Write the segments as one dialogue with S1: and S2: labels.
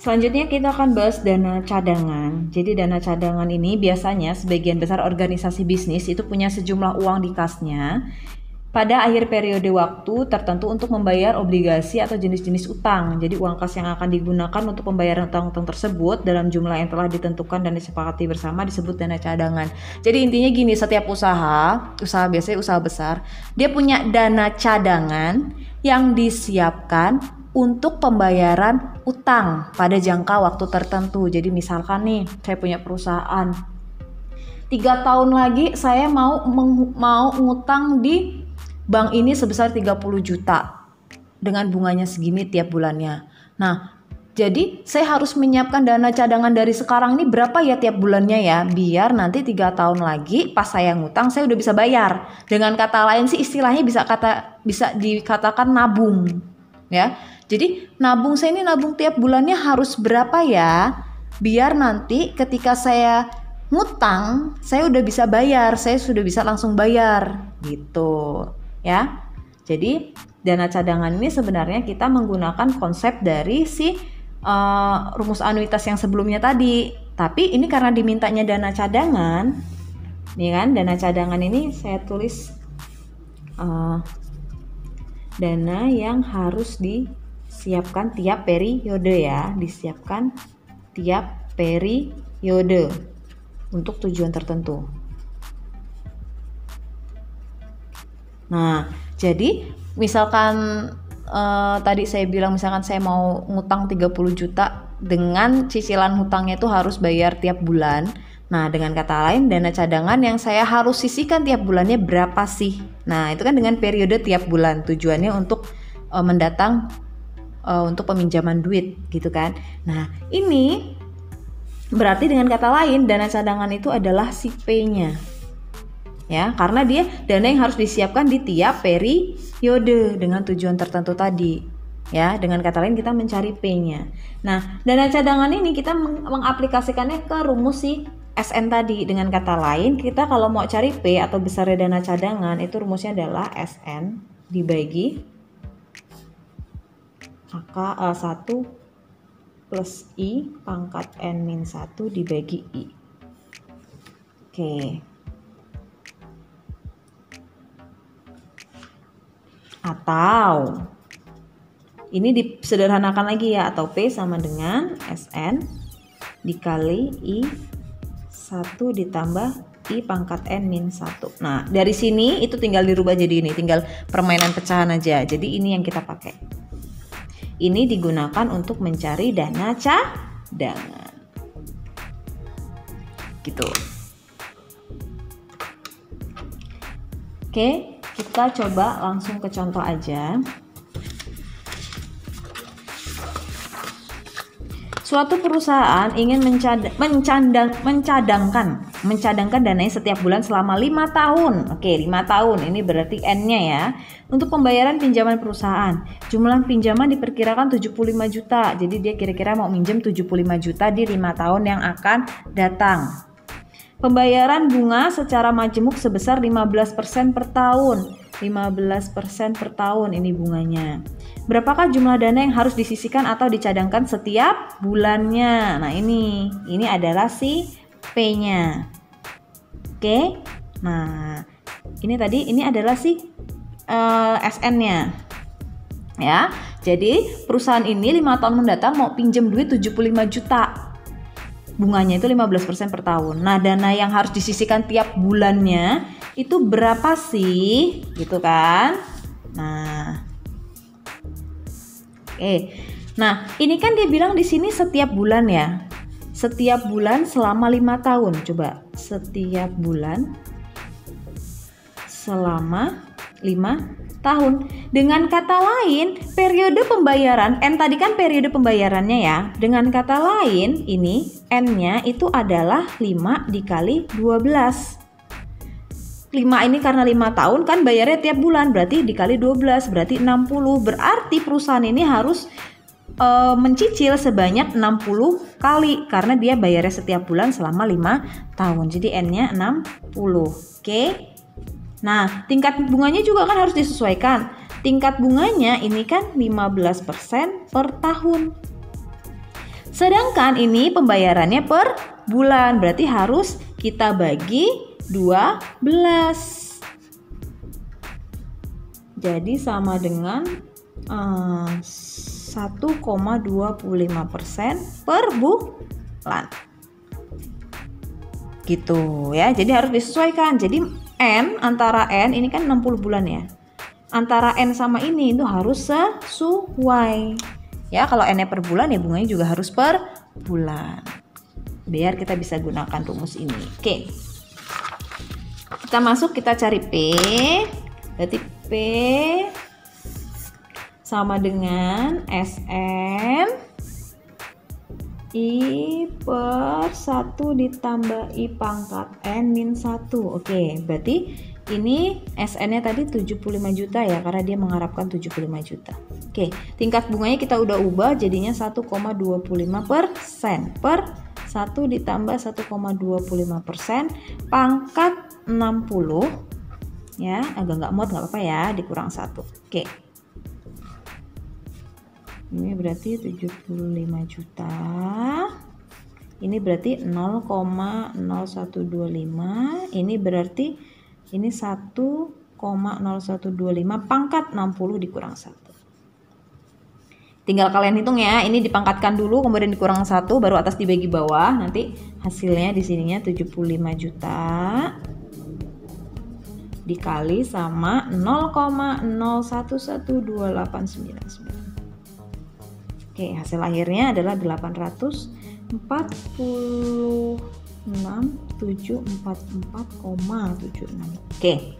S1: Selanjutnya kita akan bahas dana cadangan. Jadi dana cadangan ini biasanya sebagian besar organisasi bisnis itu punya sejumlah uang di kasnya pada akhir periode waktu tertentu untuk membayar obligasi atau jenis-jenis utang. Jadi uang kas yang akan digunakan untuk pembayaran utang-utang tersebut dalam jumlah yang telah ditentukan dan disepakati bersama disebut dana cadangan. Jadi intinya gini, setiap usaha biasanya usaha besar, dia punya dana cadangan yang disiapkan untuk pembayaran utang pada jangka waktu tertentu. Jadi misalkan nih, saya punya perusahaan 3 tahun lagi saya mau ngutang di bank ini sebesar 30 juta dengan bunganya segini tiap bulannya. Nah, jadi saya harus menyiapkan dana cadangan dari sekarang ini berapa ya tiap bulannya ya, biar nanti 3 tahun lagi pas saya ngutang saya udah bisa bayar. Dengan kata lain sih istilahnya bisa dikatakan nabung ya. Jadi nabung saya ini nabung tiap bulannya harus berapa ya, biar nanti ketika saya ngutang saya udah bisa bayar, saya sudah bisa langsung bayar gitu ya. Jadi dana cadangan ini sebenarnya kita menggunakan konsep dari si rumus anuitas yang sebelumnya tadi, tapi ini karena dimintanya dana cadangan nih kan, dana cadangan ini saya tulis dana yang harus disiapkan tiap periode ya, disiapkan tiap periode untuk tujuan tertentu. Nah, jadi misalkan tadi saya bilang misalkan saya mau ngutang 30 juta dengan cicilan hutangnya itu harus bayar tiap bulan. Nah, dengan kata lain dana cadangan yang saya harus sisihkan tiap bulannya berapa sih? Nah, itu kan dengan periode tiap bulan, tujuannya untuk mendatang untuk peminjaman duit gitu kan. Nah, ini berarti dengan kata lain dana cadangan itu adalah si P-nya. Ya, karena dia dana yang harus disiapkan di tiap periode dengan tujuan tertentu tadi. Ya, dengan kata lain kita mencari P-nya. Nah, dana cadangan ini kita mengaplikasikannya ke rumus si SN tadi. Dengan kata lain, kita kalau mau cari P atau besarnya dana cadangan, itu rumusnya adalah SN dibagi angka 1 plus I pangkat N-1 dibagi I. Oke. Atau ini disederhanakan lagi ya, atau P sama dengan SN dikali I 1 ditambah I pangkat N-1. Nah, dari sini itu tinggal dirubah jadi ini, tinggal permainan pecahan aja. Jadi ini yang kita pakai. Ini digunakan untuk mencari dana cadangan. Gitu. Oke, kita coba langsung ke contoh aja. Suatu perusahaan ingin mencadangkan dananya setiap bulan selama 5 tahun. Oke, 5 tahun. Ini berarti N-nya ya. Untuk pembayaran pinjaman perusahaan. Jumlah pinjaman diperkirakan 75 juta. Jadi dia kira-kira mau minjem 75 juta di 5 tahun yang akan datang. Pembayaran bunga secara majemuk sebesar 15% per tahun. 15% per tahun ini bunganya. Berapakah jumlah dana yang harus disisihkan atau dicadangkan setiap bulannya? Nah, ini adalah si P-nya. Oke. Nah, ini adalah si SN-nya. Ya. Jadi, perusahaan ini 5 tahun mendatang mau pinjam duit 75 juta. Bunganya itu 15% per tahun. Nah, dana yang harus disisihkan tiap bulannya itu berapa sih? Gitu kan? Nah. Oke. Nah, ini kan dia bilang di sini setiap bulan ya. Setiap bulan selama 5 tahun. Coba, setiap bulan selama 5 tahun. Dengan kata lain, periode pembayaran, N tadi kan periode pembayarannya ya. Dengan kata lain, ini N-nya itu adalah 5 dikali 12. 5 ini karena 5 tahun kan bayarnya tiap bulan, berarti dikali 12, berarti 60. Berarti perusahaan ini harus mencicil sebanyak 60 kali karena dia bayarnya setiap bulan selama 5 tahun. Jadi N-nya 60. Oke. Nah, tingkat bunganya juga kan harus disesuaikan. Tingkat bunganya ini kan 15% per tahun. Sedangkan ini pembayarannya per bulan, berarti harus kita bagi 12. Jadi sama dengan 1,25% per bulan. Gitu ya. Jadi harus disesuaikan. Jadi antara N ini kan 60 bulan ya. Antara N sama ini itu harus sesuai. Ya, kalau N-nya per bulan ya bunganya juga harus per bulan. Biar kita bisa gunakan rumus ini. Oke. Kita masuk, kita cari P. Berarti P sama dengan SN I per 1 ditambah I pangkat N min 1. Oke, berarti ini SN-nya tadi 75 juta ya, karena dia mengharapkan 75 juta. Oke, tingkat bunganya kita udah ubah jadinya 1,25% per 1 ditambah 1,25% pangkat 60 ya, agak nggak muat nggak apa-apa ya, dikurang 1. Oke, ini berarti 75 juta. Ini berarti 0,0125. Ini berarti ini 1,0125 pangkat 60 dikurang 1. Tinggal kalian hitung ya. Ini dipangkatkan dulu kemudian dikurang 1 baru atas dibagi bawah. Nanti hasilnya di sininya 75 juta dikali sama 0,01128999. Oke, hasil akhirnya adalah 846.744,76. Oke.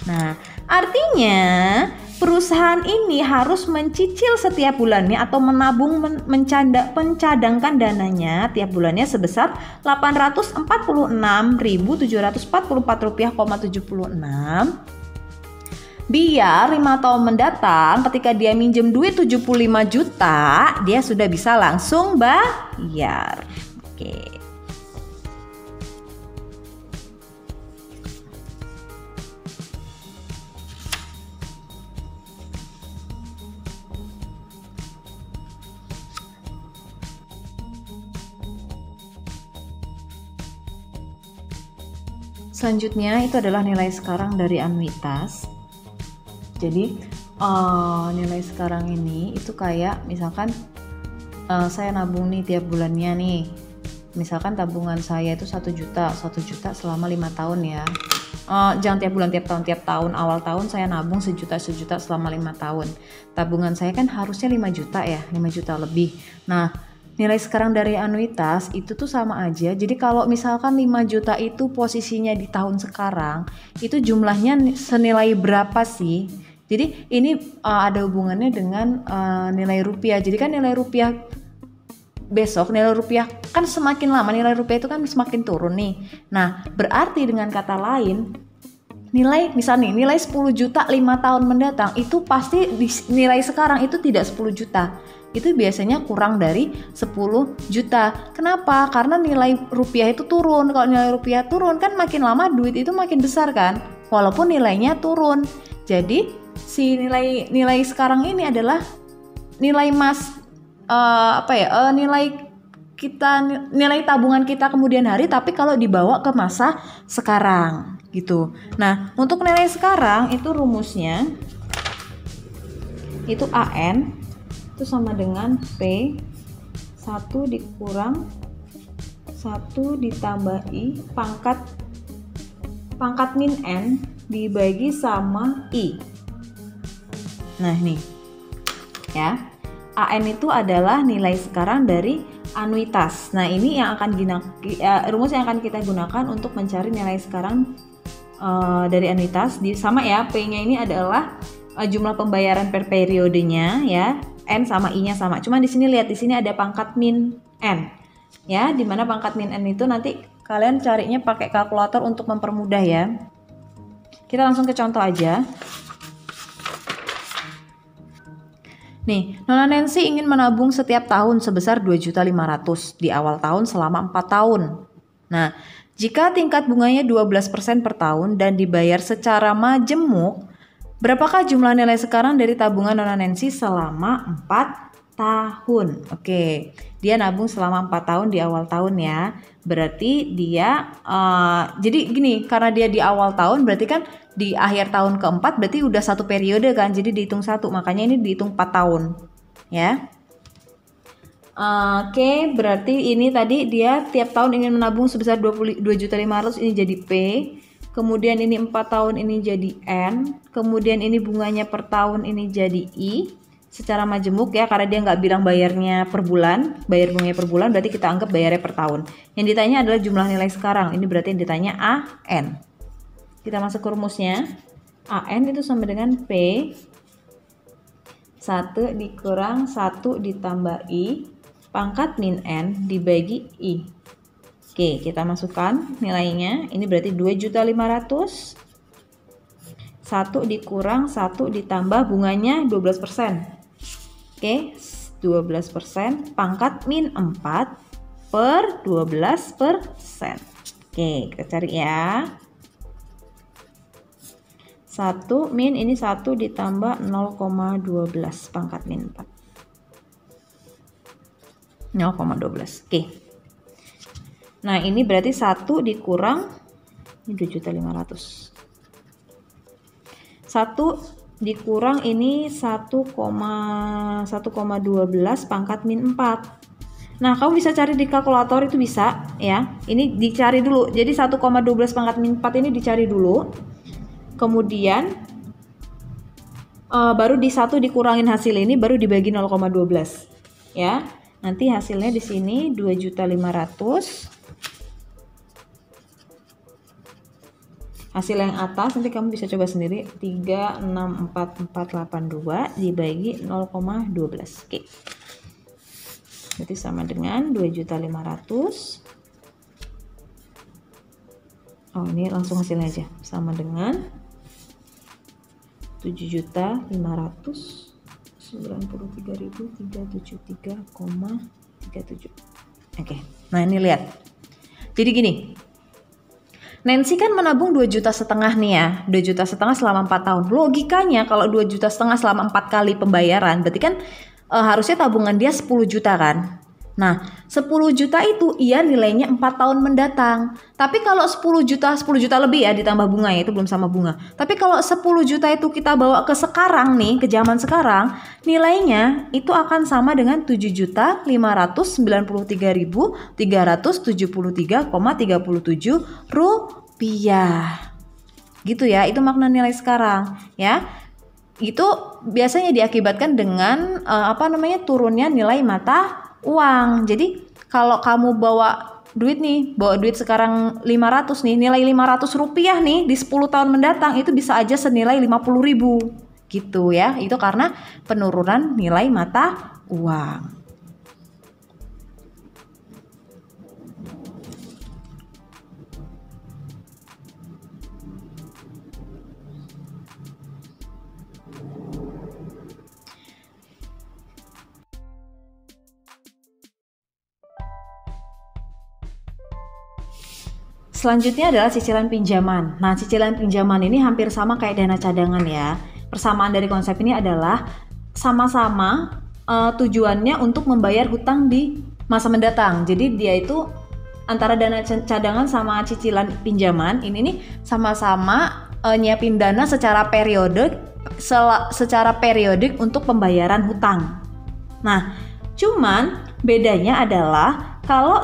S1: Nah, artinya perusahaan ini harus mencicil setiap bulannya atau menabung mencadangkan dananya tiap bulannya sebesar Rp846.744,76. Biar 5 tahun mendatang ketika dia minjem duit 75 juta, dia sudah bisa langsung bayar. Oke. Selanjutnya itu adalah nilai sekarang dari anuitas. Jadi nilai sekarang ini itu kayak misalkan saya nabung nih tiap bulannya nih. Misalkan tabungan saya itu 1 juta selama 5 tahun ya. Jangan tiap bulan, tiap tahun. Awal tahun saya nabung sejuta selama 5 tahun. Tabungan saya kan harusnya 5 juta ya, 5 juta lebih. Nah, nilai sekarang dari anuitas itu tuh sama aja. Jadi kalau misalkan 5 juta itu posisinya di tahun sekarang, itu jumlahnya senilai berapa sih? Jadi ini ada hubungannya dengan nilai rupiah. Jadi kan nilai rupiah besok, nilai rupiah kan semakin lama nilai rupiah itu kan semakin turun nih. Nah, berarti dengan kata lain, nilai 10 juta 5 tahun mendatang itu pasti nilai sekarang itu tidak 10 juta. Itu biasanya kurang dari 10 juta. Kenapa? Karena nilai rupiah itu turun. Kalau nilai rupiah turun kan makin lama duit itu makin besar kan, walaupun nilainya turun. Jadi si nilai sekarang ini adalah nilai nilai tabungan kita kemudian hari, tapi kalau dibawa ke masa sekarang gitu. Nah, untuk nilai sekarang itu rumusnya itu AN itu sama dengan P 1 dikurang 1 ditambah I pangkat min N dibagi sama I. Nah, nih ya, AN itu adalah nilai sekarang dari anuitas. Nah, ini yang akan rumus yang akan kita gunakan untuk mencari nilai sekarang dari anuitas. Sama ya, P-nya ini adalah jumlah pembayaran per periodenya ya. N sama I-nya sama. Cuma di sini lihat, di sini ada pangkat min N. Ya, di mana pangkat min N itu nanti kalian carinya pakai kalkulator untuk mempermudah ya. Kita langsung ke contoh aja. Nih, Nona Nancy ingin menabung setiap tahun sebesar 2.500.000 di awal tahun selama 4 tahun. Nah, jika tingkat bunganya 12% per tahun dan dibayar secara majemuk, berapakah jumlah nilai sekarang dari tabungan Nona Nancy selama 4 tahun. Oke, dia nabung selama 4 tahun di awal tahun ya. Berarti dia jadi gini, karena dia di awal tahun berarti kan di akhir tahun keempat berarti udah satu periode kan, jadi dihitung satu, makanya ini dihitung 4 tahun ya. Oke, berarti ini tadi dia tiap tahun ingin menabung sebesar 22.500.000, ini jadi P. Kemudian ini 4 tahun ini jadi N. Kemudian ini bunganya per tahun ini jadi I. Secara majemuk ya, karena dia nggak bilang bayarnya per bulan, bayar bunganya per bulan, berarti kita anggap bayarnya per tahun. Yang ditanya adalah jumlah nilai sekarang. Ini berarti yang ditanya AN. Kita masuk ke rumusnya. AN itu sama dengan P 1 dikurang 1 ditambah I pangkat min N dibagi I. Oke, kita masukkan nilainya. Ini berarti 2.500.000. 1 dikurang 1 ditambah bunganya 12%. Oke, 12% pangkat min 4 per 12%. Oke, kita cari ya. 1 min ini 1 ditambah 0,12 pangkat min 4. 0,12. Oke. Nah, ini berarti 1 dikurang ini 2.500.000. 1 dikurang ini 1,12 pangkat min 4. Nah, kamu bisa cari di kalkulator, itu bisa ya. Ini dicari dulu. Jadi 1,12 pangkat min 4 ini dicari dulu. Kemudian baru di 1 dikurangin hasil ini, baru dibagi 0,12 ya. Nanti hasilnya di sini 2.500.000. Hasil yang atas nanti kamu bisa coba sendiri, 364.482 dibagi 0,12. Oke. Berarti sama dengan 2.500.000. Oh, ini langsung hasilnya aja. Sama dengan 7.500.000 93.373,37. Oke. Nah, ini lihat. Jadi gini. Nancy kan menabung 2,5 juta nih ya. 2,5 juta selama 4 tahun. Logikanya kalau 2,5 juta selama 4 kali pembayaran, berarti kan harusnya tabungan dia 10 juta kan. Nah, 10 juta itu ia nilainya 4 tahun mendatang. Tapi kalau 10 juta lebih ya ditambah bunga ya, itu belum sama bunga. Tapi kalau 10 juta itu kita bawa ke sekarang nih, ke zaman sekarang, nilainya itu akan sama dengan 7.593.373,37 rupiah. Gitu ya, itu makna nilai sekarang ya. Itu biasanya diakibatkan dengan turunnya nilai mata uang. Jadi kalau kamu bawa duit sekarang 500 nih, nilai 500 rupiah nih di 10 tahun mendatang itu bisa aja senilai 50.000 gitu ya. Itu karena penurunan nilai mata uang. Selanjutnya adalah cicilan pinjaman. Nah, cicilan pinjaman ini hampir sama kayak dana cadangan ya. Persamaan dari konsep ini adalah sama-sama tujuannya untuk membayar hutang di masa mendatang. Jadi dia itu antara dana cadangan sama cicilan pinjaman ini nih sama-sama nyiapin dana secara periodik untuk pembayaran hutang. Nah, cuman bedanya adalah kalau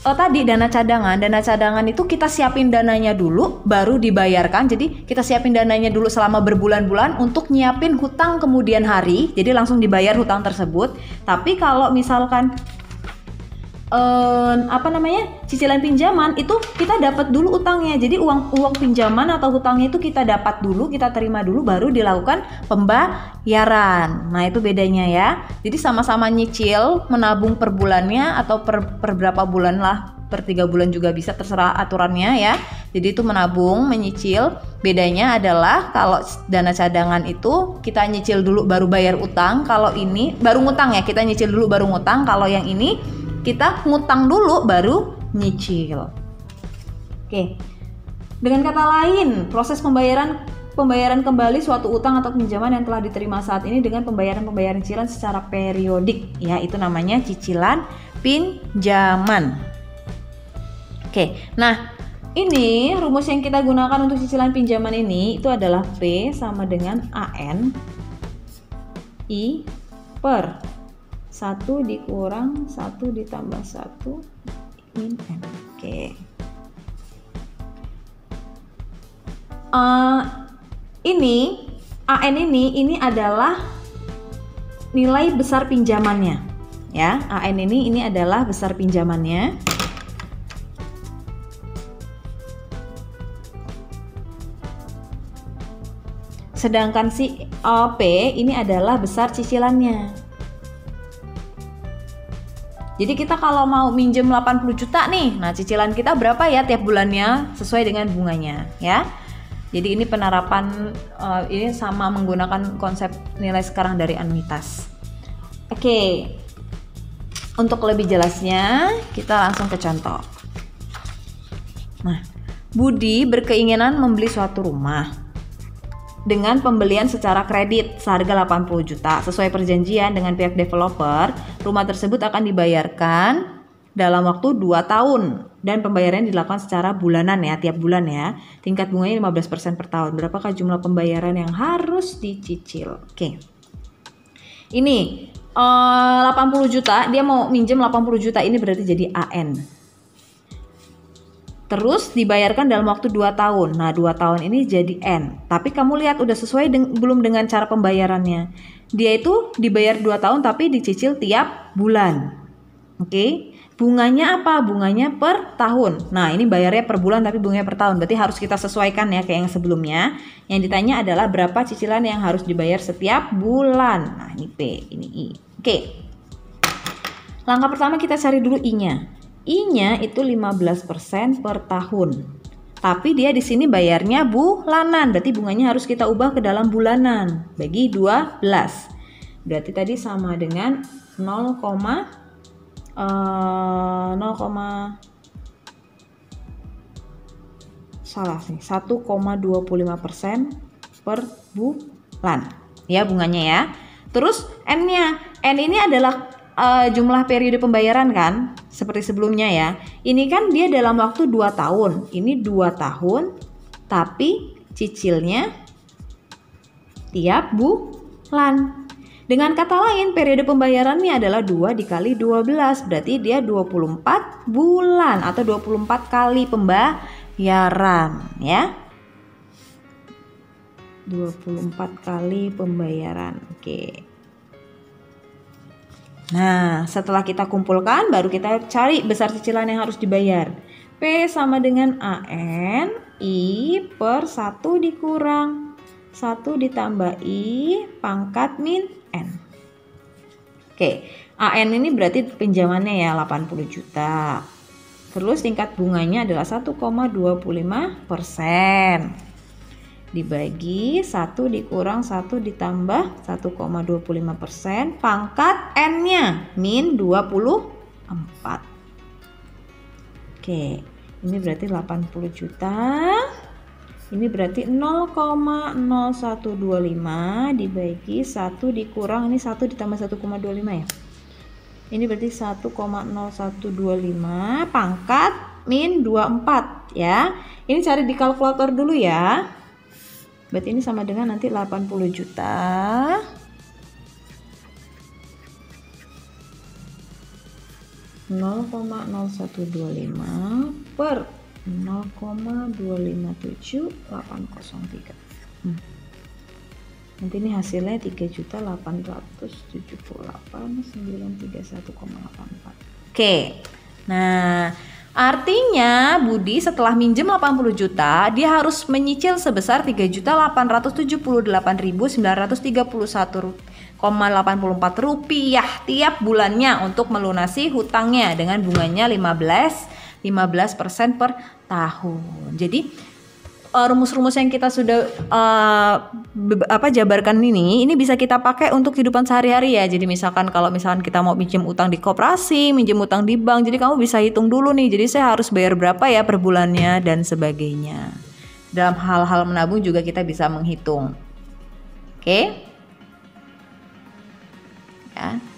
S1: tadi dana cadangan itu kita siapin dananya dulu baru dibayarkan. Jadi kita siapin dananya dulu selama berbulan-bulan untuk nyiapin hutang kemudian hari. Jadi langsung dibayar hutang tersebut. Tapi kalau misalkan cicilan pinjaman itu kita dapat dulu utangnya. Jadi uang pinjaman atau hutangnya itu kita dapat dulu, kita terima dulu baru dilakukan pembayaran. Nah, itu bedanya ya. Jadi sama-sama nyicil, menabung per bulannya atau per berapa bulan lah, per 3 bulan juga bisa, terserah aturannya ya. Jadi itu menabung, menyicil. Bedanya adalah kalau dana cadangan itu kita nyicil dulu baru bayar utang. Kalau ini baru ngutang ya, kita nyicil dulu baru ngutang. Kalau yang ini kita ngutang dulu baru nyicil. Oke. Dengan kata lain, proses pembayaran pembayaran kembali suatu utang atau pinjaman yang telah diterima saat ini dengan pembayaran cicilan secara periodik, ya, itu namanya cicilan pinjaman. Oke, nah ini rumus yang kita gunakan untuk cicilan pinjaman ini itu adalah P sama dengan AN I per 1 dikurang 1 ditambah 1 min N. Oke. Ini AN ini adalah nilai besar pinjamannya, ya. AN ini adalah besar pinjamannya. Sedangkan si P ini adalah besar cicilannya. Jadi kita kalau mau minjem 80 juta nih, nah cicilan kita berapa ya tiap bulannya sesuai dengan bunganya, ya. Jadi ini penerapan ini sama menggunakan konsep nilai sekarang dari anuitas. Oke, untuk lebih jelasnya kita langsung ke contoh. Nah, Budi berkeinginan membeli suatu rumah dengan pembelian secara kredit seharga 80 juta. Sesuai perjanjian dengan pihak developer, rumah tersebut akan dibayarkan dalam waktu 2 tahun dan pembayaran dilakukan secara bulanan, ya, tiap bulan, ya. Tingkat bunganya 15% per tahun. Berapakah jumlah pembayaran yang harus dicicil? Oke. Ini 80 juta, dia mau minjem 80 juta, ini berarti jadi AN. Terus dibayarkan dalam waktu 2 tahun. Nah, 2 tahun ini jadi N. Tapi kamu lihat udah sesuai belum dengan cara pembayarannya. Dia itu dibayar 2 tahun tapi dicicil tiap bulan. Oke. Bunganya apa? Bunganya per tahun. Nah, ini bayarnya per bulan tapi bunganya per tahun. Berarti harus kita sesuaikan, ya, kayak yang sebelumnya. Yang ditanya adalah berapa cicilan yang harus dibayar setiap bulan. Nah, ini P, ini I. Oke. Langkah pertama kita cari dulu I-nya. I-nya itu 15% per tahun. Tapi dia di sini bayarnya bulanan. Berarti bunganya harus kita ubah ke dalam bulanan. Bagi 12. Berarti tadi sama dengan 1,25% per bulan, ya, bunganya, ya. Terus N-nya, N ini adalah jumlah periode pembayaran, kan, seperti sebelumnya, ya. Ini kan dia dalam waktu 2 tahun. Ini 2 tahun tapi cicilnya tiap bulan. Dengan kata lain, periode pembayarannya adalah 2 dikali 12, berarti dia 24 bulan atau 24 kali pembayaran, ya. 24 kali pembayaran. Oke. Nah, setelah kita kumpulkan, baru kita cari besar cicilan yang harus dibayar. P sama dengan AN I per 1 dikurang 1 ditambah I pangkat min N. Oke, AN ini berarti pinjamannya, ya, 80 juta. Terus tingkat bunganya adalah 1,25%. Dibagi 1 dikurang 1 ditambah 1,25%. Pangkat N-nya min 24. Oke, ini berarti 80 juta. Ini berarti 0,0125 dibagi 1 dikurang, ini 1 ditambah 1,25, ya. Ini berarti 1,0125 pangkat min 24, ya. Ini cari di kalkulator dulu, ya. Berarti ini sama dengan nanti 80 juta. (0,0125) per 0,257803. Nanti ini hasilnya 3.878.931,84. Oke. Nah, artinya Budi setelah minjem 80 juta, dia harus menyicil sebesar 3.878.931,84 rupiah tiap bulannya untuk melunasi hutangnya dengan bunganya 15% per tahun. Jadi rumus-rumus yang kita sudah jabarkan ini bisa kita pakai untuk kehidupan sehari-hari, ya. Jadi misalkan kalau kita mau minjem utang di koperasi, minjem utang di bank, jadi kamu bisa hitung dulu nih. Jadi saya harus bayar berapa ya per bulannya dan sebagainya. dalam hal-hal menabung juga kita bisa menghitung. Oke? Ya.